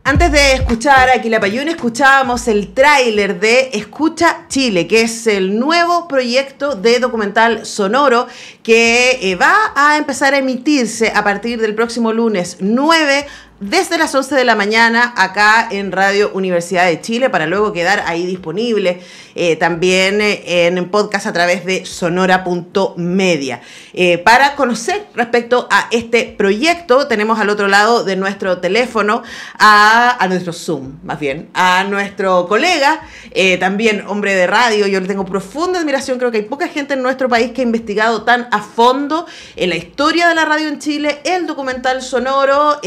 Antes de escuchar a Quilapayún, escuchábamos el tráiler de Escucha Chile, que es el nuevo proyecto de documental sonoro que va a empezar a emitirse a partir del próximo lunes 9 desde las 11 de la mañana acá en Radio Universidad de Chile, para luego quedar ahí disponible también en podcast a través de sonora.media. Para conocer respecto a este proyecto, tenemos al otro lado de nuestro teléfono, a nuestro Zoom, más bien, a nuestro colega, también hombre de radio. Yo le tengo profunda admiración, creo que hay poca gente en nuestro país que ha investigado tan a fondo en la historia de la radio en Chile, el documental sonoro,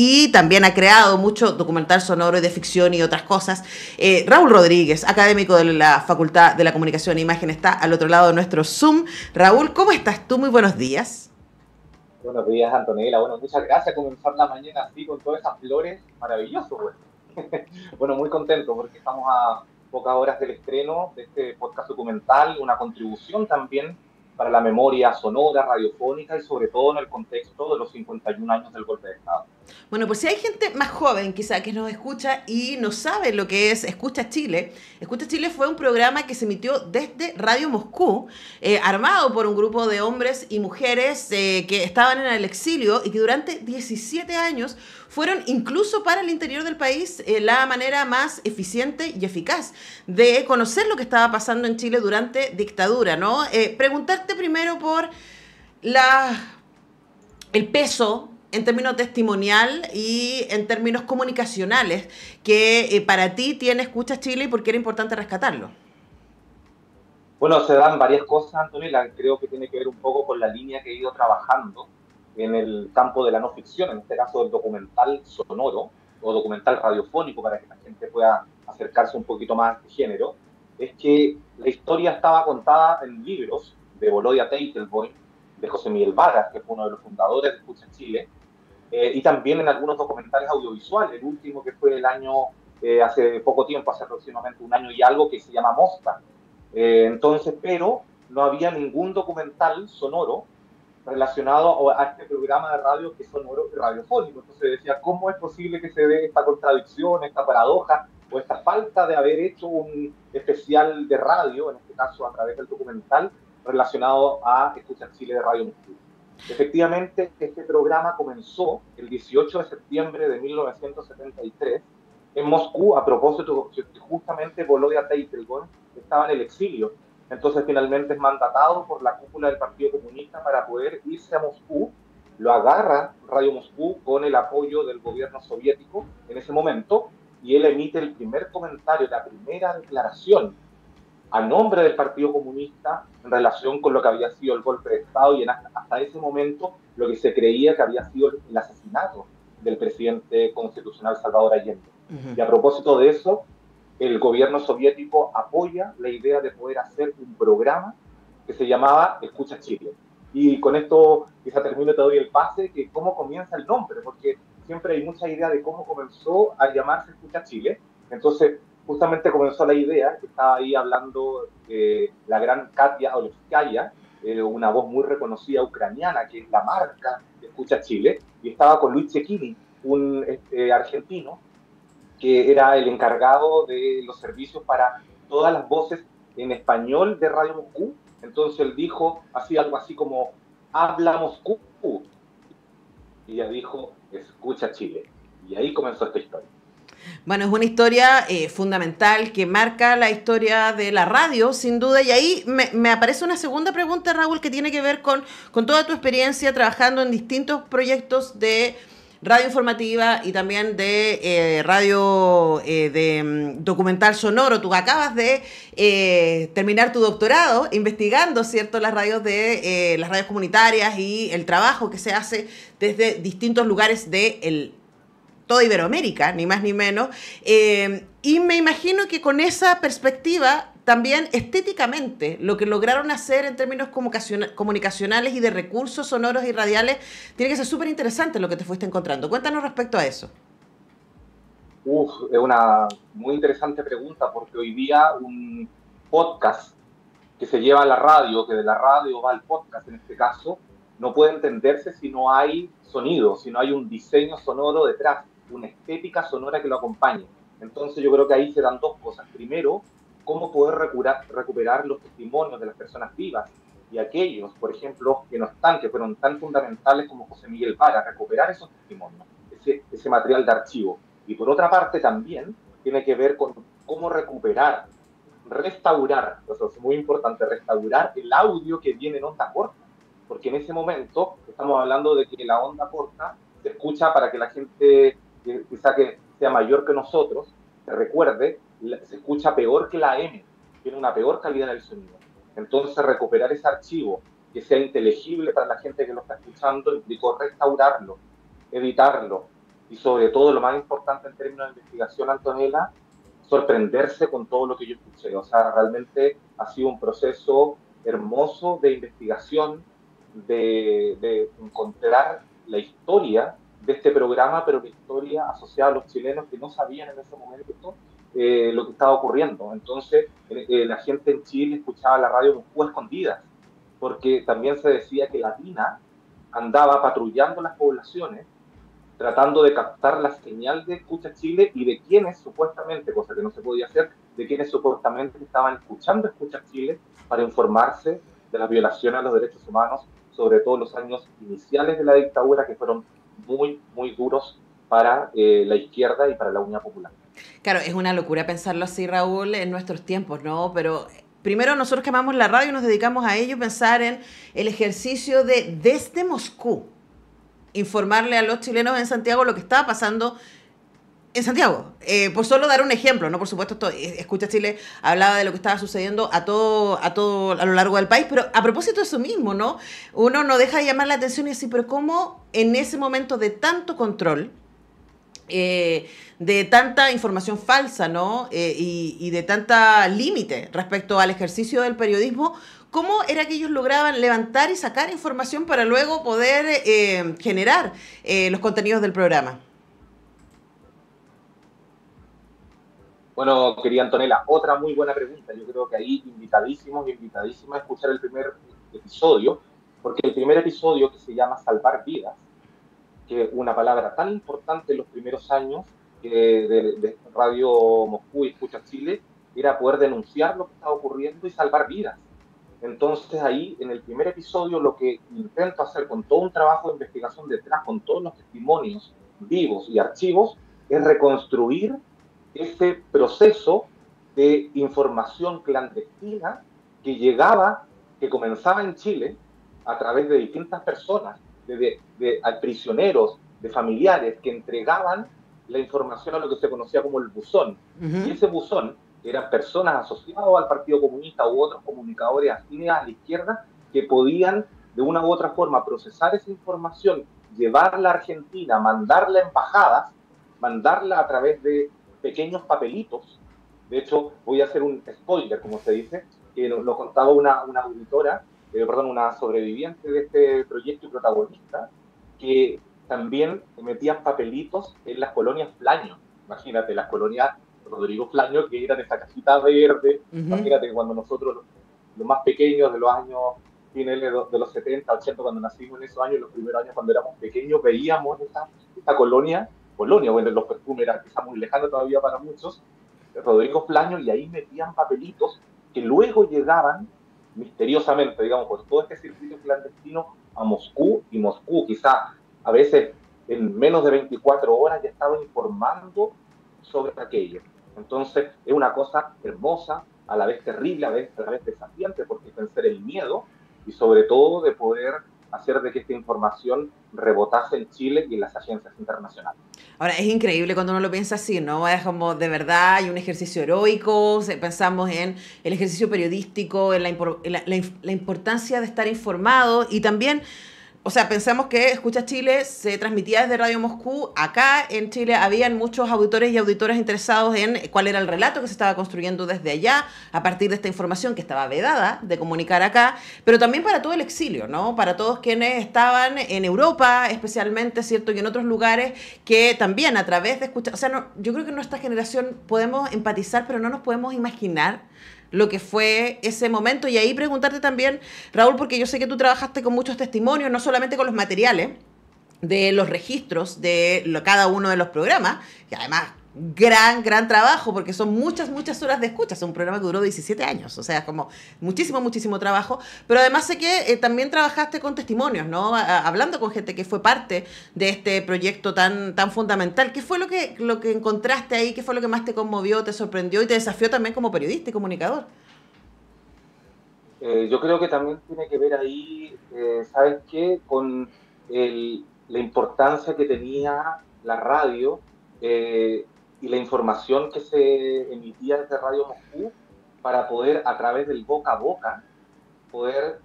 y también ha creado mucho documental sonoro y de ficción y otras cosas. Raúl Rodríguez, académico de la Facultad de la Comunicación e Imagen, está al otro lado de nuestro Zoom. Raúl, ¿cómo estás tú? Muy buenos días. Buenos días, Antonella. Bueno, muchas gracias por comenzar la mañana así con todas esas flores. Maravilloso, pues. Bueno, muy contento porque estamos a pocas horas del estreno de este podcast documental, una contribución también para la memoria sonora, radiofónica y sobre todo en el contexto de los 51 años del golpe de Estado. Bueno, pues si hay gente más joven quizá que nos escucha y no sabe lo que es Escucha Chile. Escucha Chile fue un programa que se emitió desde Radio Moscú, armado por un grupo de hombres y mujeres que estaban en el exilio y que durante 17 años fueron incluso para el interior del país la manera más eficiente y eficaz de conocer lo que estaba pasando en Chile durante dictadura, ¿no? Preguntarte primero por el peso en términos testimonial y en términos comunicacionales que para ti tiene Escucha Chile y por qué era importante rescatarlo. Bueno, se dan varias cosas, Antonella. Creo que tiene que ver un poco con la línea que he ido trabajando en el campo de la no ficción, en este caso del documental sonoro o documental radiofónico, para que la gente pueda acercarse un poquito más a este género. Es que la historia estaba contada en libros de Volodya Teitelbaum, de José Miguel Vargas, que fue uno de los fundadores de Escucha Chile, y también en algunos documentales audiovisuales. El último que fue el año, hace poco tiempo, hace aproximadamente un año y algo, que se llama Mosca. Entonces, pero no había ningún documental sonoro relacionado a este programa de radio que es sonoro y radiofónico. Entonces decía, ¿cómo es posible que se dé esta contradicción, esta paradoja o esta falta de haber hecho un especial de radio, en este caso a través del documental, relacionado a Escucha Chile de Radio Moscú? Efectivamente, este programa comenzó el 18 de septiembre de 1973 en Moscú, a propósito de que justamente Volodya Teitelbaum estaba en el exilio. Entonces finalmente es mandatado por la cúpula del Partido Comunista para poder irse a Moscú. Lo agarra Radio Moscú con el apoyo del gobierno soviético en ese momento, y él emite el primer comentario, la primera declaración a nombre del Partido Comunista en relación con lo que había sido el golpe de Estado y hasta ese momento lo que se creía que había sido el asesinato del presidente constitucional Salvador Allende. Y a propósito de eso, el gobierno soviético apoya la idea de poder hacer un programa que se llamaba Escucha Chile. Y con esto, quizá termino, te doy el pase, que cómo comienza el nombre, porque siempre hay mucha idea de cómo comenzó a llamarse Escucha Chile. Entonces, justamente comenzó la idea, que estaba ahí hablando la gran Katia Olevskaya, una voz muy reconocida ucraniana, que es la marca de Escucha Chile, y estaba con Luis Cecchini, un argentino, que era el encargado de los servicios para todas las voces en español de Radio Moscú. Entonces él dijo así, algo así como, habla Moscú. Y ella dijo, Escucha Chile. Y ahí comenzó esta historia. Bueno, es una historia fundamental que marca la historia de la radio, sin duda. Y ahí me aparece una segunda pregunta, Raúl, que tiene que ver con toda tu experiencia trabajando en distintos proyectos de radio informativa y también de radio de documental sonoro. Tú acabas de terminar tu doctorado investigando, ¿cierto?, las radios comunitarias y el trabajo que se hace desde distintos lugares de toda Iberoamérica, ni más ni menos. Y me imagino que con esa perspectiva, también estéticamente, lo que lograron hacer en términos comunicacionales y de recursos sonoros y radiales, tiene que ser súper interesante lo que te fuiste encontrando. Cuéntanos respecto a eso. Es una muy interesante pregunta, porque hoy día un podcast que se lleva a la radio, que de la radio va al podcast en este caso, no puede entenderse si no hay sonido, si no hay un diseño sonoro detrás. una estética sonora que lo acompañe. Entonces yo creo que ahí se dan dos cosas. Primero, cómo poder recuperar los testimonios de las personas vivas y aquellos, por ejemplo, que no están, que fueron tan fundamentales como José Miguel Vara, recuperar esos testimonios, ese material de archivo. Y por otra parte también tiene que ver con cómo recuperar, restaurar, eso es muy importante, restaurar el audio que viene en onda corta, porque en ese momento estamos hablando de que la onda corta se escucha para que la gente, quizá que sea mayor que nosotros, se recuerde, se escucha peor que la AM, tiene una peor calidad del sonido. Entonces recuperar ese archivo que sea inteligible para la gente que lo está escuchando implicó restaurarlo, editarlo y sobre todo lo más importante en términos de investigación, Antonella, sorprenderse con todo lo que yo escuché. O sea, realmente ha sido un proceso hermoso de investigación, de encontrar la historia de este programa, pero la historia asociada a los chilenos que no sabían en ese momento lo que estaba ocurriendo. Entonces, la gente en Chile escuchaba la radio Moscú a escondidas, porque también se decía que la DINA andaba patrullando las poblaciones, tratando de captar la señal de Escucha Chile y de quienes supuestamente, cosa que no se podía hacer, de quienes supuestamente estaban escuchando Escucha Chile para informarse de las violaciones a los derechos humanos, sobre todo los años iniciales de la dictadura, que fueron muy, muy duros para la izquierda y para la Unidad Popular. Claro, es una locura pensarlo así, Raúl, en nuestros tiempos, ¿no? Pero primero nosotros que amamos la radio y nos dedicamos a ello, pensar en el ejercicio de desde Moscú informarle a los chilenos en Santiago lo que estaba pasando en Santiago. Por solo dar un ejemplo, ¿no? Por supuesto, Escucha Chile hablaba de lo que estaba sucediendo a lo largo del país, pero a propósito de eso mismo, ¿no? Uno no deja de llamar la atención y decir, pero ¿cómo en ese momento de tanto control, de tanta información falsa, ¿no? Y de tanta límite respecto al ejercicio del periodismo, ¿cómo era que ellos lograban levantar y sacar información para luego poder generar los contenidos del programa? Bueno, querida Antonella, otra muy buena pregunta. Yo creo que ahí invitadísimos y invitadísimas a escuchar el primer episodio, porque el primer episodio, que se llama Salvar Vidas, que es una palabra tan importante en los primeros años de Radio Moscú y Escucha Chile, era poder denunciar lo que estaba ocurriendo y salvar vidas. Entonces ahí, en el primer episodio, lo que intento hacer con todo un trabajo de investigación detrás, con todos los testimonios vivos y archivos, es reconstruir ese proceso de información clandestina que llegaba, que comenzaba en Chile a través de distintas personas, de prisioneros, de familiares que entregaban la información a lo que se conocía como el buzón. Y ese buzón eran personas asociadas al Partido Comunista u otros comunicadores afines a la izquierda que podían de una u otra forma procesar esa información, llevarla a Argentina, mandarla a embajadas, mandarla a través de pequeños papelitos. De hecho, voy a hacer un spoiler, como se dice, que lo contaba una auditora, una sobreviviente de este proyecto y protagonista, que también metían papelitos en las colonias Flaño. Imagínate, las colonias Rodrigo Flaño, que eran esa cajita verde. Imagínate que cuando nosotros, los más pequeños de los años finales de los 70, 80, cuando nacimos en esos años, los primeros años cuando éramos pequeños, veíamos esta colonia, bueno, los perfumes eran quizás muy lejanos todavía para muchos, Rodrigo Flaño, y ahí metían papelitos que luego llegaban misteriosamente, digamos, por todo este circuito clandestino a Moscú, y Moscú quizá a veces en menos de 24 horas ya estaba informando sobre aquello. Entonces es una cosa hermosa, a la vez terrible, a la vez desafiante, porque es vencer el miedo y sobre todo de poder hacer de que esta información rebotase en Chile y en las agencias internacionales. Ahora, es increíble cuando uno lo piensa así, ¿no? Es como de verdad hay un ejercicio heroico, pensamos en el ejercicio periodístico, en la importancia de estar informado y también... O sea, pensamos que Escucha Chile se transmitía desde Radio Moscú. Acá en Chile habían muchos auditores y auditoras interesados en cuál era el relato que se estaba construyendo desde allá, a partir de esta información que estaba vedada de comunicar acá, pero también para todo el exilio, ¿no? Para todos quienes estaban en Europa, especialmente, ¿cierto? Y en otros lugares que también a través de escuchar... O sea, no, yo creo que en nuestra generación podemos empatizar, pero no nos podemos imaginar lo que fue ese momento. Y ahí preguntarte también, Raúl, porque yo sé que tú trabajaste con muchos testimonios, no solamente con los materiales, de los registros de cada uno de los programas, y además gran trabajo, porque son muchas horas de escucha. Es un programa que duró 17 años, o sea, es como muchísimo trabajo, pero además sé que también trabajaste con testimonios, ¿no? Hablando con gente que fue parte de este proyecto tan fundamental. ¿Qué fue lo que encontraste ahí? ¿Qué fue lo que más te conmovió, te sorprendió y te desafió también como periodista y comunicador? Yo creo que también tiene que ver ahí, ¿sabes qué? Con la importancia que tenía la radio y la información que se emitía desde Radio Moscú para poder, a través del boca a boca, poder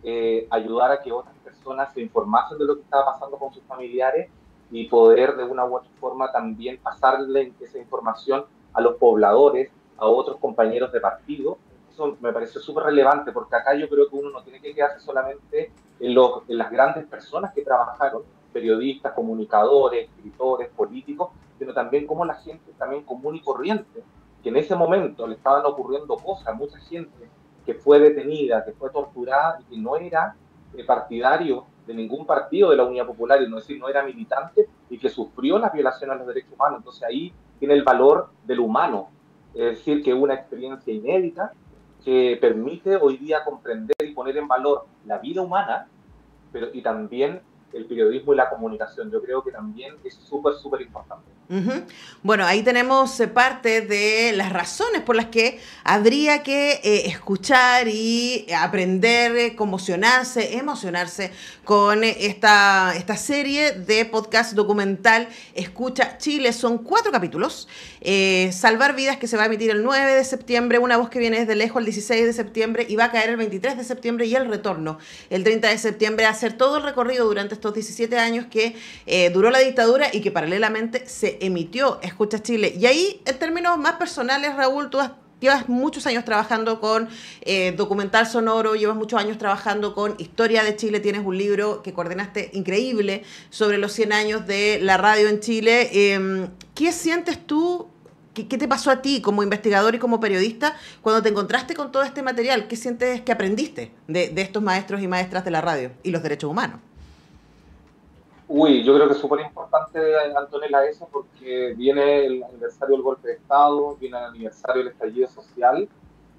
ayudar a que otras personas se informasen de lo que estaba pasando con sus familiares y poder de una u otra forma también pasarle esa información a los pobladores, a otros compañeros de partido. Eso me pareció súper relevante porque acá yo creo que uno no tiene que quedarse solamente en las grandes personas que trabajaron, periodistas, comunicadores, escritores, políticos, sino también como la gente también común y corriente, que en ese momento le estaban ocurriendo cosas, mucha gente que fue detenida, que fue torturada y que no era partidario de ningún partido de la Unidad Popular, es decir, no era militante y que sufrió las violaciones a los derechos humanos. Entonces ahí tiene el valor del humano, es decir, que es una experiencia inédita que permite hoy día comprender y poner en valor la vida humana, pero y también el periodismo y la comunicación. Yo creo que también es súper importante. Uh-huh. Bueno, ahí tenemos parte de las razones por las que habría que escuchar y aprender, conmocionarse, emocionarse con esta serie de podcast documental Escucha Chile. Son 4 capítulos. Salvar Vidas, que se va a emitir el 9 de septiembre, Una Voz que Viene desde Lejos el 16 de septiembre y va a caer el 23 de septiembre y El Retorno el 30 de septiembre, a hacer todo el recorrido durante estos 17 años que duró la dictadura y que paralelamente se emitió Escucha Chile. Y ahí, en términos más personales, Raúl, llevas muchos años trabajando con documental sonoro, llevas muchos años trabajando con Historia de Chile, tienes un libro que coordinaste increíble sobre los 100 años de la radio en Chile. ¿Qué sientes tú? ¿Qué te pasó a ti como investigador y como periodista cuando te encontraste con todo este material? ¿Qué sientes que aprendiste de estos maestros y maestras de la radio y los derechos humanos? Uy, yo creo que es súper importante, Antonella, eso, porque viene el aniversario del golpe de Estado, viene el aniversario del estallido social,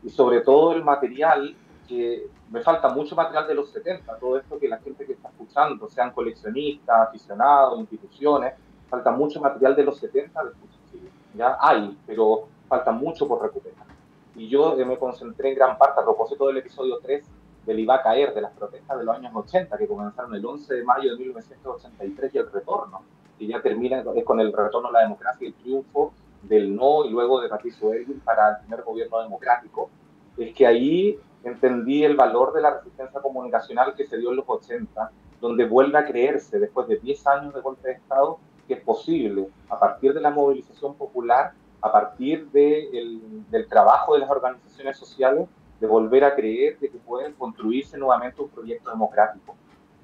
y sobre todo el material, que me falta mucho material de los 70, todo esto que la gente que está escuchando, sean coleccionistas, aficionados, instituciones, falta mucho material de los 70 de Escucha Chile. Ya hay, pero falta mucho por recuperar. Y yo me concentré en gran parte, a propósito del episodio 3, del Iba a caer, de las protestas de los años 80, que comenzaron el 11 de mayo de 1983 y el retorno, que ya termina con el retorno a la democracia y el triunfo del no y luego de Patricio Elwin para el primer gobierno democrático. Es que ahí entendí el valor de la resistencia comunicacional que se dio en los 80, donde vuelve a creerse, después de 10 años de golpe de Estado, que es posible, a partir de la movilización popular, a partir del trabajo de las organizaciones sociales, de volver a creer de que pueden construirse nuevamente un proyecto democrático.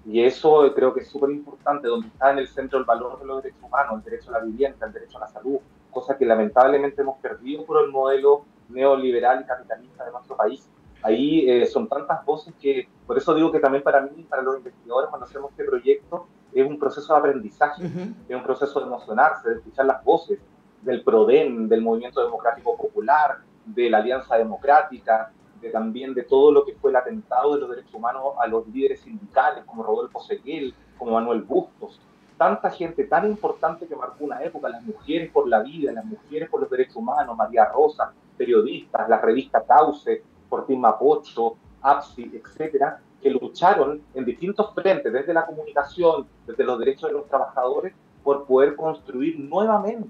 Y eso creo que es súper importante, donde está en el centro el valor de los derechos humanos, el derecho a la vivienda, el derecho a la salud, cosa que lamentablemente hemos perdido por el modelo neoliberal y capitalista de nuestro país. Ahí son tantas voces que, por eso digo que también para mí, para los investigadores, cuando hacemos este proyecto, es un proceso de aprendizaje, es un proceso de emocionarse, de escuchar las voces del PRODEM, del Movimiento Democrático Popular, de la Alianza Democrática, también de todo lo que fue el atentado de los derechos humanos a los líderes sindicales como Rodolfo Seguel, como Manuel Bustos, tanta gente tan importante que marcó una época, las mujeres por la vida, las mujeres por los derechos humanos, María Rosa, periodistas, la revista Cauce, Fortín Mapocho, APSI, etcétera, que lucharon en distintos frentes, desde la comunicación, desde los derechos de los trabajadores, por poder construir nuevamente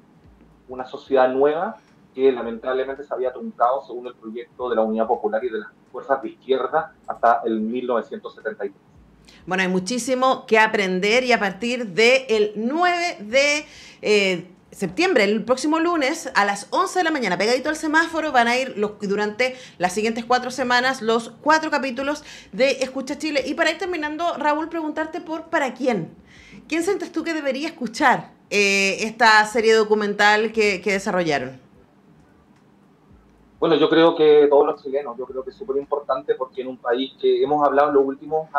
una sociedad nueva que lamentablemente se había truncado según el proyecto de la Unidad Popular y de las fuerzas de izquierda hasta el 1973. Bueno, hay muchísimo que aprender y a partir del 9 de septiembre, el próximo lunes, a las 11 de la mañana, pegadito al semáforo, van a ir durante las siguientes 4 semanas los 4 capítulos de Escucha Chile. Y para ir terminando, Raúl, preguntarte ¿para quién? ¿Quién sientes tú que debería escuchar esta serie documental que desarrollaron? Bueno, yo creo que todos los chilenos, yo creo que es súper importante porque en un país que hemos hablado en los últimos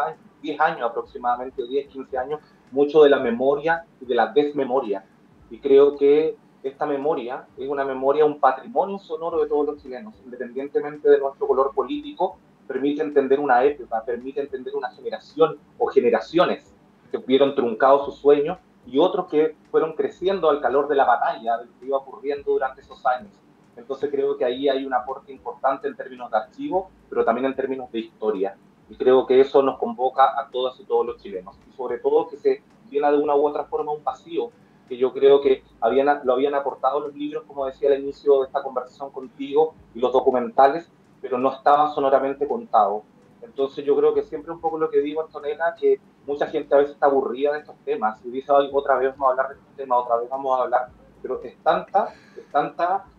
10 años aproximadamente, 10, 15 años, mucho de la memoria y de la desmemoria. Y creo que esta memoria es una memoria, un patrimonio sonoro de todos los chilenos, independientemente de nuestro color político, permite entender una época, permite entender una generación o generaciones que vieron truncados sus sueños y otros que fueron creciendo al calor de la batalla, de lo que iba ocurriendo durante esos años. Entonces creo que ahí hay un aporte importante en términos de archivo, pero también en términos de historia. Y creo que eso nos convoca a todas y todos los chilenos. Y sobre todo que se llena de una u otra forma un vacío, que yo creo que lo habían aportado los libros, como decía al inicio de esta conversación contigo, y los documentales, pero no estaban sonoramente contados. Entonces yo creo que siempre un poco lo que digo, Antonella, que mucha gente a veces está aburrida de estos temas, y dice, otra vez vamos a hablar de estos temas, otra vez vamos a hablar, pero es tanta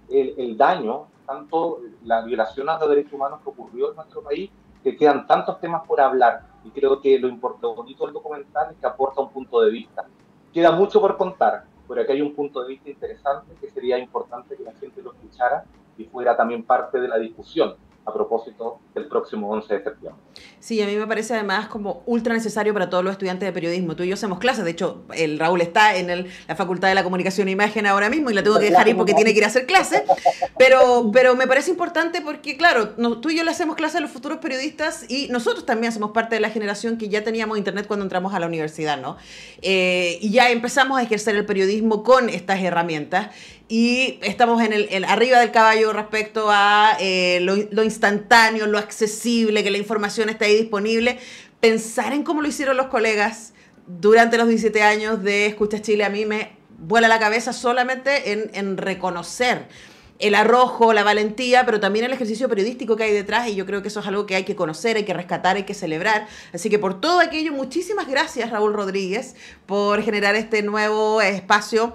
el daño, tanto la violación a los derechos humanos que ocurrió en nuestro país, que quedan tantos temas por hablar, y creo que lo bonito del documental es que aporta un punto de vista. Queda mucho por contar, pero aquí hay un punto de vista interesante que sería importante que la gente lo escuchara y fuera también parte de la discusión a propósito del próximo 11 de septiembre. Sí, a mí me parece además como ultra necesario para todos los estudiantes de periodismo. Tú y yo hacemos clases, de hecho, el Raúl está en la Facultad de la Comunicación e Imagen ahora mismo y la tengo que dejar ir porque tiene que ir a hacer clases, pero me parece importante porque, claro, tú y yo le hacemos clases a los futuros periodistas y nosotros también somos parte de la generación que ya teníamos internet cuando entramos a la universidad, ¿no? Y ya empezamos a ejercer el periodismo con estas herramientas y estamos arriba del caballo respecto a lo instantáneo, lo accesible, que la información está ahí disponible. Pensar en cómo lo hicieron los colegas durante los 17 años de Escucha Chile a mí me vuela la cabeza solamente en reconocer el arrojo, la valentía, pero también el ejercicio periodístico que hay detrás, y yo creo que eso es algo que hay que conocer, hay que rescatar, hay que celebrar. Así que por todo aquello, muchísimas gracias, Raúl Rodríguez, por generar este nuevo espacio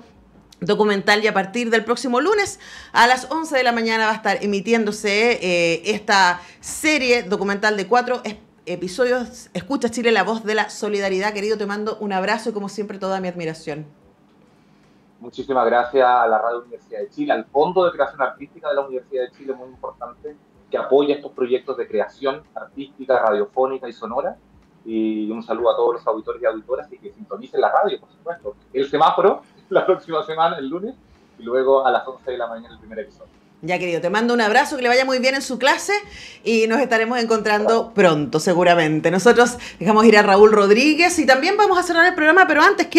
documental, y a partir del próximo lunes a las 11 de la mañana va a estar emitiéndose esta serie documental de 4 episodios. Escucha Chile, la voz de la solidaridad. Querido, te mando un abrazo y como siempre toda mi admiración. Muchísimas gracias a la Radio Universidad de Chile, al Fondo de Creación Artística de la Universidad de Chile, muy importante, que apoya estos proyectos de creación artística, radiofónica y sonora. Y un saludo a todos los auditores y auditoras y que sintonicen la radio, por supuesto. El semáforo la próxima semana, el lunes, y luego a las 11 de la mañana el primer episodio. Ya, querido, te mando un abrazo, que le vaya muy bien en su clase y nos estaremos encontrando pronto, seguramente. Nosotros dejamos ir a Raúl Rodríguez y también vamos a cerrar el programa, pero antes